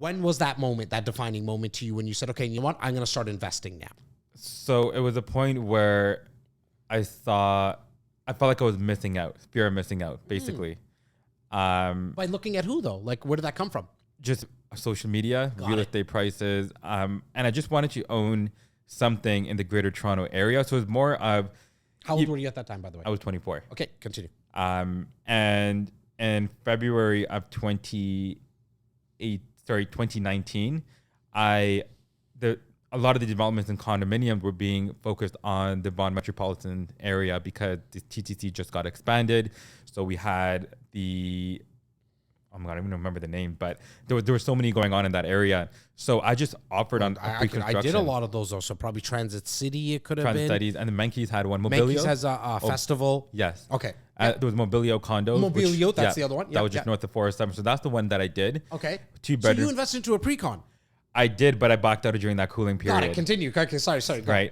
When was that moment, that defining moment to you when you said, okay, you know what? I'm going to start investing now. So it was a point where I felt like I was missing out, fear of missing out, basically. By looking at who though? Like, where did that come from? Just social media, real estate prices. And I just wanted to own something in the greater Toronto area. So it was more of... How old were you at that time, by the way? I was 24. Okay, continue. And in February of 2019, a lot of the developments in condominiums were being focused on the Vaughan metropolitan area because the TTC just got expanded. So we had I don't even remember the name, but there were so many going on in that area. So I just offered on pre-construction. I did a lot of those though. So probably Transit City, it could have been. Transit Cities, and the Menkes had one. Mobilio Menkes has a festival. Yes. Okay. There was Mobilio condos. Mobilio, that's the other one. That was just north of 407. So that's the one that I did. Okay. 2 bedroom. So you invested into a pre-con. I did, but I backed out during that cooling period. Got it. Continue. Okay. Sorry.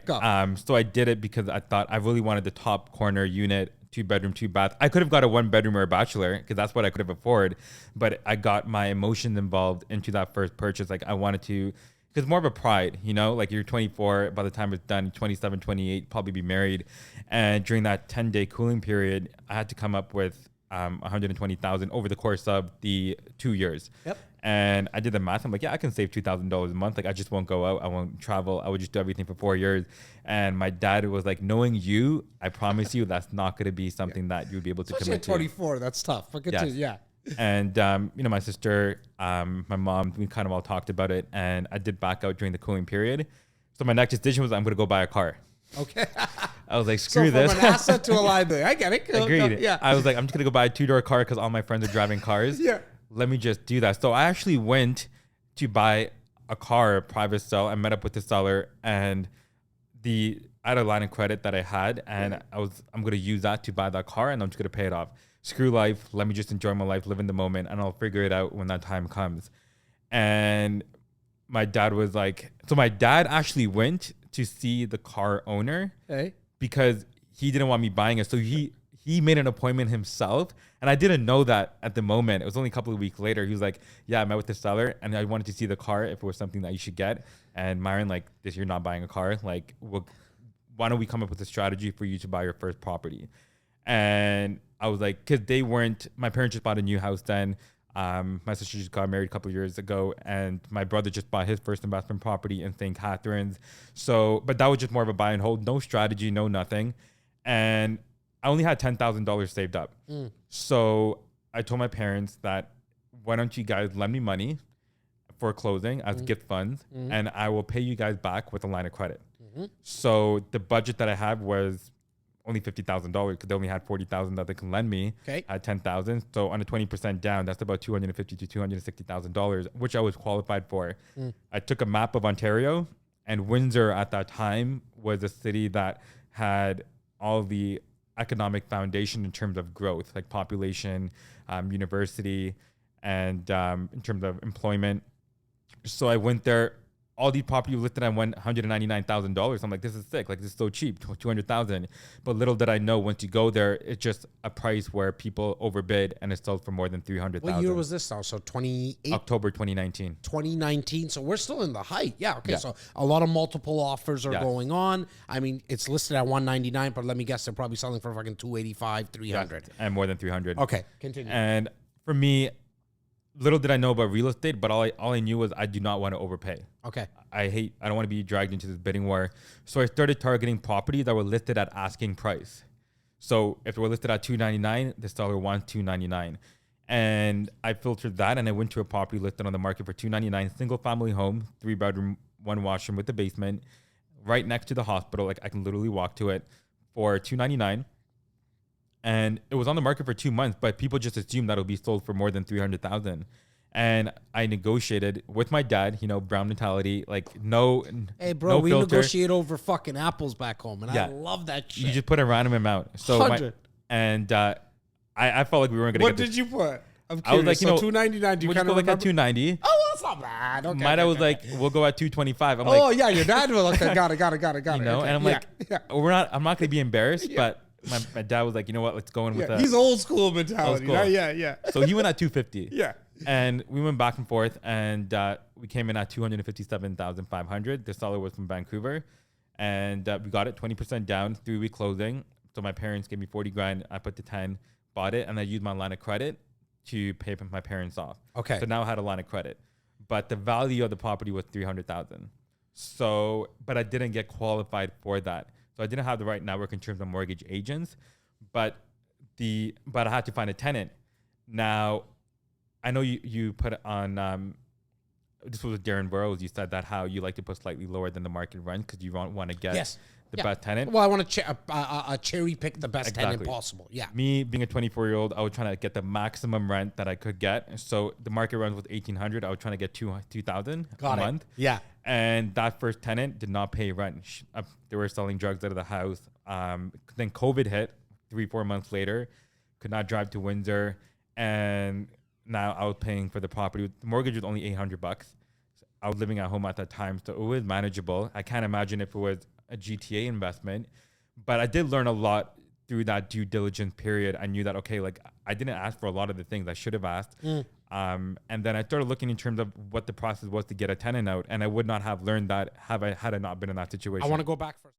Go. So I did it because I thought I really wanted the top corner unit, 2 bedroom, 2 bath. I could have got a 1 bedroom or a bachelor because that's what I could have afforded. But I got my emotions involved into that first purchase. Like I wanted to, because more of a pride, like you're 24, by the time it's done, 27, 28, probably be married. And during that 10-day cooling period, I had to come up with 120,000 over the course of the 2 years. Yep. And I did the math. I'm like, yeah, I can save $2,000 a month. Like, I just won't go out. I won't travel. I would just do everything for 4 years. And my dad was like, knowing you, I promise you that's not going to be something that you'll be able to commit to. 24, that's tough. But continue, yeah. And, my sister, my mom, we kind of all talked about it. And I did back out during the cooling period. So my next decision was I'm going to go buy a car. Okay. I was like, screw this. From an asset to a liability. I get it. Agreed. Yeah. I was like, I'm just going to go buy a 2-door car because all my friends are driving cars. Yeah. Let me just do that. So I actually went to buy a car, a private sale. I met up with the seller and I had a line of credit that I had and I'm going to use that to buy that car and I'm just going to pay it off. Screw life. Let me just enjoy my life, live in the moment, and I'll figure it out when that time comes. And my dad was like, so my dad actually went to see the car owner because he didn't want me buying it. So he made an appointment himself. And I didn't know that at the moment. It was only a couple of weeks later. He was like, yeah, I met with the seller and I wanted to see the car if it was something that you should get. And Myron, like, this, you're not buying a car. Like, why don't we come up with a strategy for you to buy your first property? And I was like, because my parents just bought a new house then. My sister just got married a couple of years ago and my brother just bought his first investment property in St. Catharines. So, but that was just more of a buy and hold, no strategy, no nothing. And I only had $10,000 saved up. So I told my parents that, why don't you guys lend me money for closing as gift funds and I will pay you guys back with a line of credit. So the budget that I had was only $50,000 because they only had $40,000 that they can lend me. Okay. I had $10,000. So on a 20% down, that's about $250,000 to $260,000, which I was qualified for. I took a map of Ontario and Windsor at that time was a city that had all the economic foundation in terms of growth, like population, university, and in terms of employment. So I went there. All these properties listed, I went $199,000. I'm like, this is sick. Like, this is so cheap, $200,000. But little did I know, once you go there, it's just a price where people overbid and it sold for more than $300,000. What year was this now? So 28? October 2019. 2019. So we're still in the height. Yeah. Okay. Yeah. So a lot of multiple offers are going on. I mean, it's listed at 199, but let me guess, they're probably selling for fucking 285, 300. Yeah, and more than 300. Okay. Continue. And for me, little did I know about real estate, but all I knew was I do not want to overpay. Okay. I don't want to be dragged into this bidding war. So I started targeting properties that were listed at asking price. So if they were listed at $299, the seller wants $299. And I filtered that and I went to a property listed on the market for $299, single family home, 3 bedroom, 1 washroom with a basement, right next to the hospital. Like, I can literally walk to it for $299. And it was on the market for 2 months, but people just assumed that it'll be sold for more than $300,000. And I negotiated with my dad, brown mentality, like Hey, bro, we filter. Negotiate over fucking apples back home, and I love that shit. You just put a random amount. So 100. I felt like we weren't going to get What did you put? I'm curious. I was like, so $299. Do you kind of like at $290? Oh, that's not bad. Okay. My dad was like, we'll go at $225. I'm like, oh yeah, your dad will. Okay, got it. Okay. And I'm like, I'm not going to be embarrassed, but. My dad was like, you know what? Let's go in with that. He's old school mentality. Old school. Yeah. So he went at $250. Yeah. And we went back and forth, and we came in at 257,500. The seller was from Vancouver, and we got it 20% down, 3-week closing. So my parents gave me 40 grand. I put the 10, bought it, and I used my line of credit to pay my parents off. Okay. So now I had a line of credit, but the value of the property was 300,000. So, but I didn't get qualified for that. So I didn't have the right network in terms of mortgage agents, but I had to find a tenant. Now, I know you put it on, this was with Darren Burrows. You said that how you like to put slightly lower than the market rent because you want to get the best tenant. Well, I want to cherry pick the best tenant possible. Yeah. Me being a 24-year-old, I was trying to get the maximum rent that I could get. So the market rent was 1,800. I was trying to get 2,000 a month. Yeah. And that first tenant did not pay rent. They were selling drugs out of the house. Then COVID hit 3-4 months later. Could not drive to Windsor, and now I was paying for the property. The mortgage was only $800. I was living at home at that time, so it was manageable. I can't imagine if it was a GTA investment, but I did learn a lot through that due diligence period. I knew that, okay, like I didn't ask for a lot of the things I should have asked. And then I started looking in terms of what the process was to get a tenant out, and I would not have learned that had I not been in that situation. I want to go back first.